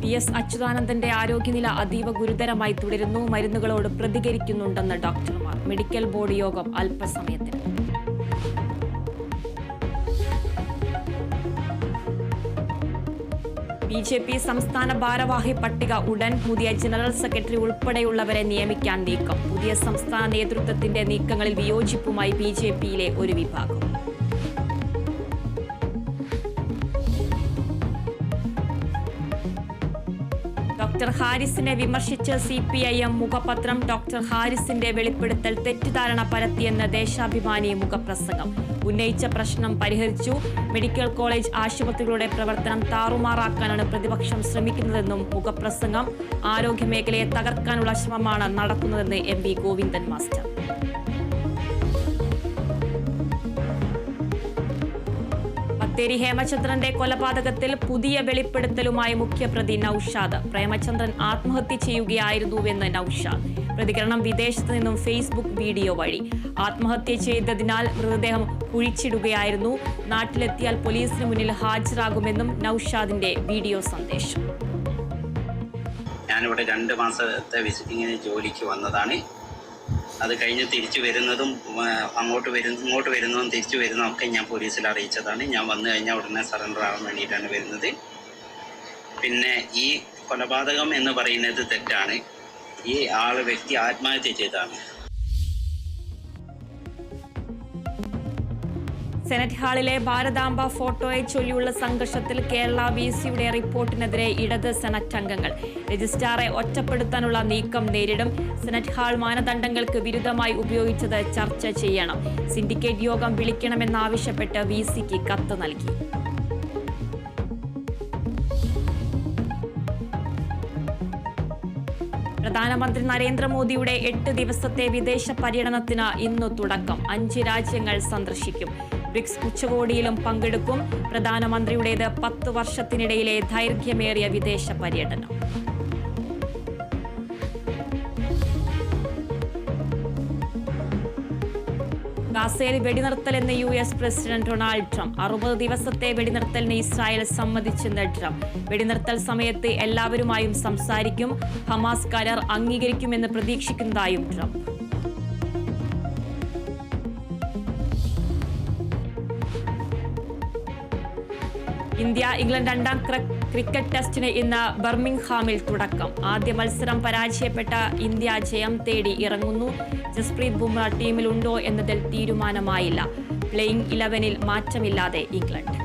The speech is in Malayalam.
PS അച്യുതാനന്ദന്റെ ആരോഗ്യനില അതീവ ഗുരുതരമായി തുടരുന്നു. മരുന്നുകളോട് പ്രതികരിക്കുന്നുണ്ടെന്ന് ഡോക്ടർമാർ. മെഡിക്കൽ ബോർഡ് യോഗം അല്പസമയത്തിന്. BJP സംസ്ഥാന ഭാരവാഹി പട്ടിക ഉടൻ. പുതിയ ജനറൽ സെക്രട്ടറി ഉൾപ്പെടെയുള്ളവരെ നിയമിക്കാൻ നീക്കം. പുതിയ സംസ്ഥാന നേതൃത്വത്തിന്റെ നീക്കങ്ങളിൽ വിയോജിപ്പുമായി BJPയിലെ ഒരു വിഭാഗം. ഡോക്ടർ ഹാരിസിനെ വിമർശിച്ച് CPIM മുഖപത്രം. ഡോക്ടർ ഹാരിസിന്റെ വെളിപ്പെടുത്തൽ തെറ്റിദ്ധാരണ പരത്തിയെന്ന ദേശാഭിമാനി മുഖപ്രസംഗം. ഉന്നയിച്ച പ്രശ്നം പരിഹരിച്ചു. മെഡിക്കൽ കോളേജ് ആശുപത്രികളുടെ പ്രവർത്തനം താറുമാറാക്കാനാണ് പ്രതിപക്ഷം ശ്രമിക്കുന്നതെന്നും മുഖപ്രസംഗം. ആരോഗ്യമേഖലയെ തകർക്കാനുള്ള ശ്രമമാണ് നടക്കുന്നതെന്ന് MP ഗോവിന്ദൻ മാസ്റ്റർ. ബത്തേരി ഹേമചന്ദ്രന്റെ കൊലപാതകത്തിൽ പുതിയ വെളിപ്പെടുത്തലുമായി മുഖ്യപ്രതി നൌഷാദ്. പ്രേമചന്ദ്രൻ ആത്മഹത്യ ചെയ്യുകയായിരുന്നുവെന്ന് നൌഷാദ്. പ്രതികരണം വിദേശത്ത് നിന്നും ഫേസ്ബുക്ക് വീഡിയോ വഴി. ആത്മഹത്യ ചെയ്തതിനാൽ മൃതദേഹം കുഴിച്ചിടുകയായിരുന്നു. നാട്ടിലെത്തിയാൽ പോലീസിന് മുന്നിൽ ഹാജരാകുമെന്നും നൌഷാദിന്റെ വീഡിയോ സന്ദേശം. ഞാനിവിടെ 2 മാസത്തെ വിസിറ്റിങ്ങിന് ജോലിക്ക് വന്നതാണ്. അത് കഴിഞ്ഞ് തിരിച്ചു വരുന്നതും ഇങ്ങോട്ട് വരുന്നതും തിരിച്ചു വരുന്നതും ഒക്കെ ഞാൻ പോലീസിൽ അറിയിച്ചതാണ്. ഞാൻ വന്നു കഴിഞ്ഞാൽ ഉടനെ സറണ്ടർ ആവാൻ വേണ്ടിയിട്ടാണ് വരുന്നത്. പിന്നെ ഈ കൊലപാതകം എന്ന് പറയുന്നത് തെറ്റാണ്. ഈ വ്യക്തി ആത്മഹത്യ ചെയ്തതാണ്. സെനറ്റ് ഹാളിലെ ഭാരതാംബ ഫോട്ടോയെ ചൊല്ലിയുള്ള സംഘർഷത്തിൽ കേരള VCയുടെ റിപ്പോർട്ടിനെതിരെ ഇടത് സെനറ്റ് അംഗങ്ങൾ. രജിസ്ട്രാറെ ഒറ്റപ്പെടുത്താനുള്ള നീക്കം നേരിടും. സെനറ്റ് ഹാൾ മാനദണ്ഡങ്ങൾക്ക് വിരുദ്ധമായി ഉപയോഗിച്ചത് ചർച്ച ചെയ്യണം. സിൻഡിക്കേറ്റ് യോഗം വിളിക്കണമെന്നാവശ്യപ്പെട്ട് VCക്ക് കത്ത് നൽകി. പ്രധാനമന്ത്രി നരേന്ദ്രമോദിയുടെ 8 ദിവസത്തെ വിദേശ പര്യടനത്തിന് ഇന്ന് തുടക്കം. 5 രാജ്യങ്ങൾ സന്ദർശിക്കും. ബ്രിക്സ് ഉച്ചകോടിയിലും പങ്കെടുക്കും. പ്രധാനമന്ത്രിയുടേത് 10 വർഷത്തിനിടയിലെ ദൈർഘ്യമേറിയ വിദേശ പര്യടനം. ഗാസയിൽ വെടിനിർത്തലെന്ന് US പ്രസിഡന്റ് ഡൊണാൾഡ് ട്രംപ്. 60 ദിവസത്തെ വെടിനിർത്തലിന് ഇസ്രായേൽ സമ്മതിച്ചെന്ന് ട്രംപ്. വെടിനിർത്തൽ സമയത്ത് എല്ലാവരുമായും സംസാരിക്കും. ഹമാസ് കരാർ അംഗീകരിക്കുമെന്ന് പ്രതീക്ഷിക്കുന്നതായും ട്രംപ്. ഇന്ത്യ ഇംഗ്ലണ്ട് 2ാം ക്രിക്കറ്റ് ടെസ്റ്റിന് ഇന്ന് ബർമിംഗ്ഹാമിൽ തുടക്കം. ആദ്യ മത്സരം പരാജയപ്പെട്ട ഇന്ത്യ ജയം തേടി ഇറങ്ങുന്നു. ജസ്പ്രീത് ബുംറ ടീമിലുണ്ടോ എന്നതിൽ തീരുമാനമായില്ല. പ്ലേയിങ് 11-ൽ മാറ്റമില്ലാതെ ഇംഗ്ലണ്ട്.